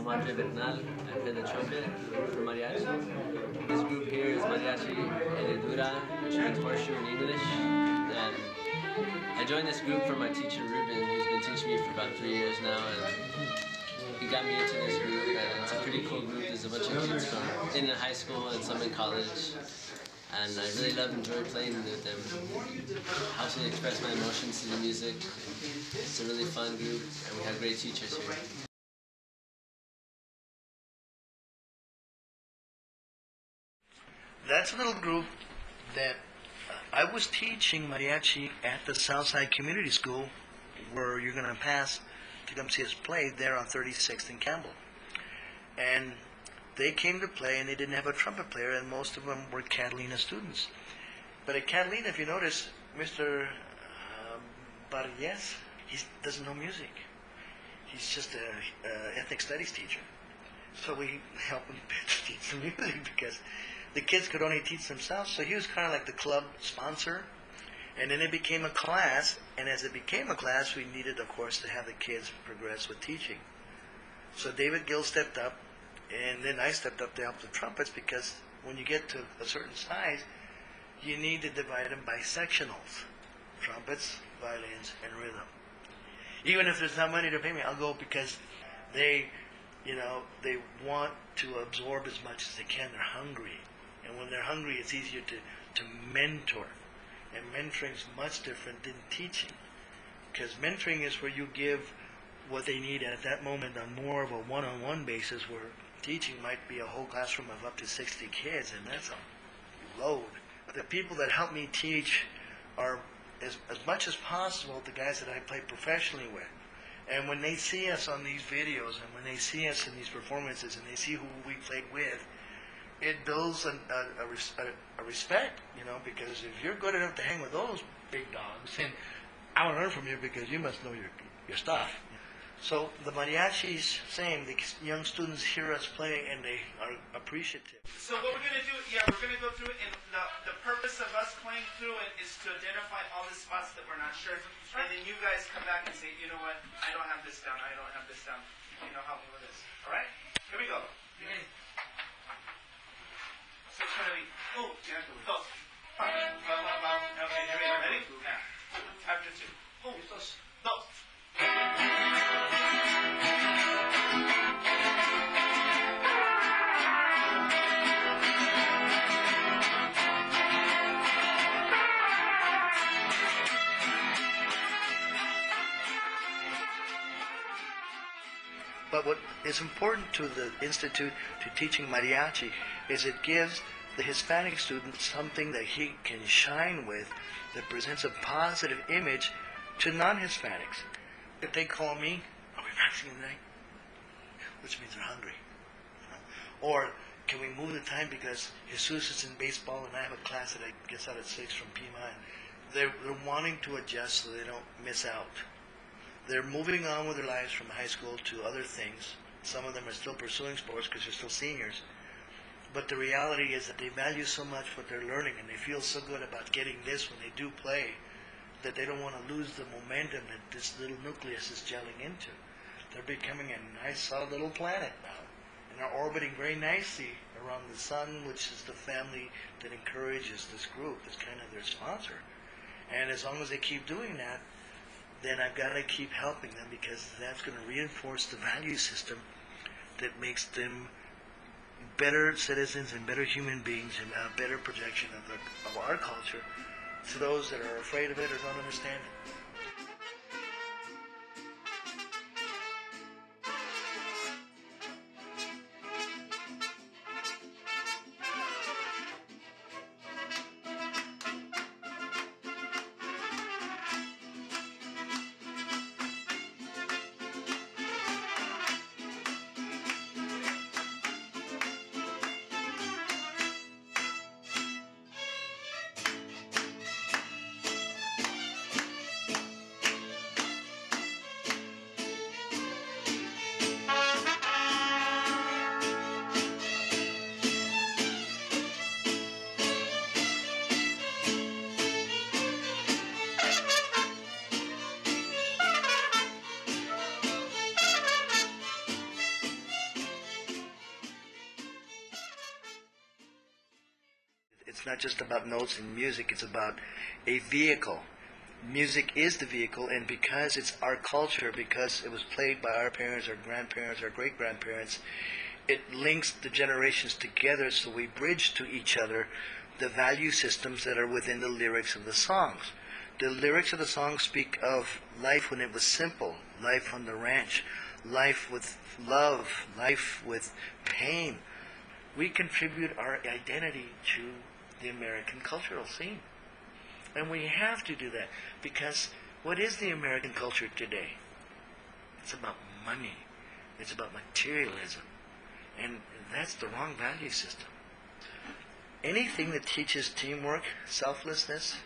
Madre Bernal. I play the trumpet for mariachi. This group here is Mariachi Herradura, which means horseshoe in English. And I joined this group from my teacher Ruben, who's been teaching me for about 3 years now. And he got me into this group, and it's a pretty cool group. There's a bunch of kids from in high school and some in college. And I really enjoy playing with them. It helps me express my emotions through the music. It's a really fun group, and we have great teachers here. That's a little group that I was teaching mariachi at the Southside Community School, where you're going to pass to come see us play there on 36th and Campbell. And they came to play, and they didn't have a trumpet player, and most of them were Catalina students. But at Catalina, if you notice, Mr. Barrias, he doesn't know music. He's just an ethnic studies teacher. So we help him teach some music because the kids could only teach themselves. So he was kind of like the club sponsor. And then it became a class, and as it became a class, we needed, of course, to have the kids progress with teaching. So David Gill stepped up, and then I stepped up to help the trumpets, because when you get to a certain size, you need to divide them by sectionals. Trumpets, violins, and rhythm. Even if there's not money to pay me, I'll go because they want to absorb as much as they can. They're hungry. And when they're hungry, it's easier to mentor. And mentoring is much different than teaching. Because mentoring is where you give what they need at that moment on more of a one-on-one basis, where teaching might be a whole classroom of up to 60 kids, and that's a load. The people that help me teach are, as much as possible, the guys that I play professionally with. And when they see us on these videos, and when they see us in these performances, and they see who we played with, it builds a respect, because if you're good enough to hang with those big dogs, then I want to learn from you because you must know your stuff. So the mariachis, same, the young students hear us play and they are appreciative. So what we're going to do, we're going to go through it, and the purpose of us playing through it is to identify all the spots that we're not sure. And then you guys come back and say, you know what, I don't have this down, I don't have this down. Help me with this. All right? Here we go. So it's going to be, dos. Okay, here we go. Ready? Yeah. After two. Dos. But what is important to the Institute to teaching mariachi is it gives the Hispanic student something that he can shine with that presents a positive image to non-Hispanics. If they call me, are we practicing tonight? Which means they're hungry. Or can we move the time because Jesus is in baseball and I have a class that I gets out at 6 from Pima. They're wanting to adjust so they don't miss out. They're moving on with their lives from high school to other things. Some of them are still pursuing sports because they're still seniors. But the reality is that they value so much what they're learning, and they feel so good about getting this when they do play, that they don't want to lose the momentum that this little nucleus is gelling into. They're becoming a nice, solid little planet now, and are orbiting very nicely around the sun, which is the family that encourages this group. It's kind of their sponsor. And as long as they keep doing that, then I've got to keep helping them, because that's going to reinforce the value system that makes them better citizens and better human beings, and a better projection of our culture to those that are afraid of it or don't understand it. not just about notes and music, it's about a vehicle. Music is the vehicle, and because it's our culture, because it was played by our parents, our grandparents, our great-grandparents, it links the generations together, so we bridge to each other the value systems that are within the lyrics of the songs. The lyrics of the songs speak of life when it was simple, life on the ranch, life with love, life with pain. We contribute our identity to the American cultural scene. And we have to do that, because what is the American culture today? It's about money. It's about materialism. And that's the wrong value system. Anything that teaches teamwork, selflessness,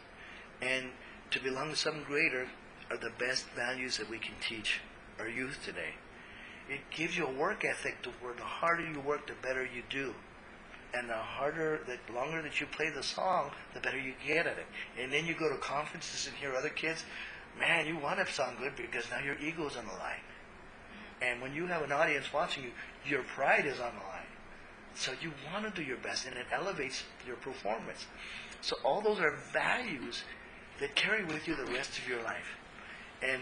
and to belong to something greater are the best values that we can teach our youth today. It gives you a work ethic to where the harder you work, the better you do. And the longer that you play the song, the better you get at it. And then you go to conferences and hear other kids, man, you want to sound good because now your ego's on the line. And when you have an audience watching you, your pride is on the line. So you want to do your best, and it elevates your performance. So all those are values that carry with you the rest of your life. And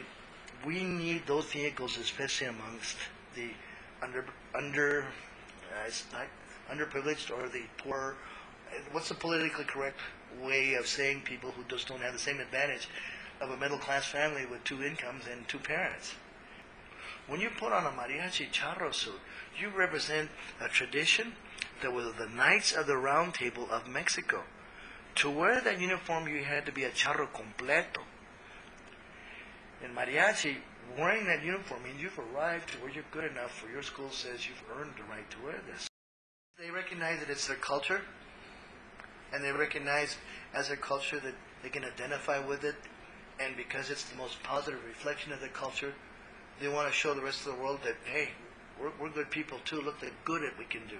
we need those vehicles, especially amongst the underprivileged or the poor. What's the politically correct way of saying people who just don't have the same advantage of a middle class family with 2 incomes and 2 parents? When you put on a mariachi charro suit, you represent a tradition that was the Knights of the Round Table of Mexico. To wear that uniform, you had to be a charro completo. In mariachi, wearing that uniform means you've arrived to where you're good enough for your school says you've earned the right to wear this. They recognize that it's their culture, and they recognize as their culture that they can identify with it, and because it's the most positive reflection of their culture, they want to show the rest of the world that, hey, we're good people too. Look, the good that we can do.